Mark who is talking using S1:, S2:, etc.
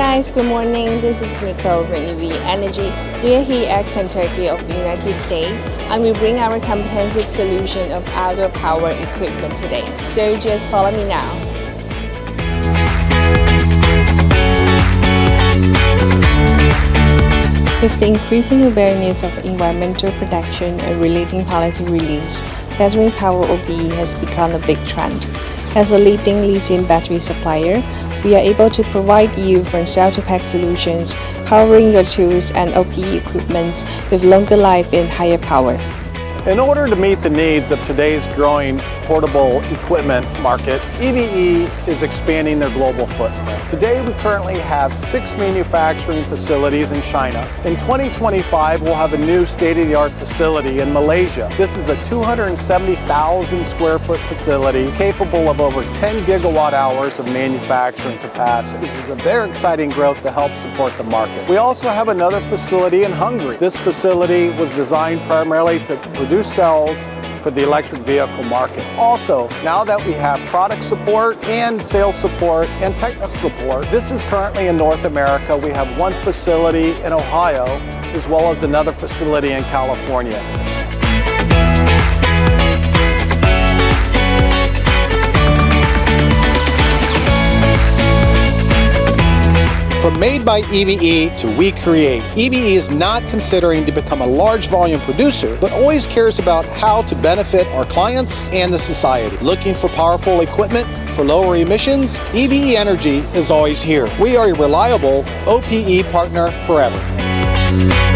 S1: guys, good morning. This is Nicole from OPE Energy. We are here at Kentucky of the United States, and we bring our comprehensive solution of outdoor power equipment today. So just follow me now. With the increasing awareness of environmental protection and relating policy release, battery power OPE has become a big trend. As a leading lithium battery supplier, we are able to provide you from cell-to-pack solutions, powering your tools and OPE equipment with longer life and higher power.
S2: In order to meet the needs of today's growing portable equipment market, EVE is expanding their global footprint. Today, we currently have 6 manufacturing facilities in China. In 2025, we'll have a new state-of-the-art facility in Malaysia. This is a 270,000 square foot facility capable of over 10 gigawatt hours of manufacturing capacity. This is a very exciting growth to help support the market. We also have another facility in Hungary. This facility was designed primarily to produce cells for the electric vehicle market. Also, now that we have product support and sales support and technical support, this is currently in North America. We have one facility in Ohio, as well as another facility in California. From made by EVE to we create, EVE is not considering to become a large volume producer, but always cares about how to benefit our clients and the society. Looking for powerful equipment for lower emissions? EVE Energy is always here. We are a reliable OPE partner forever.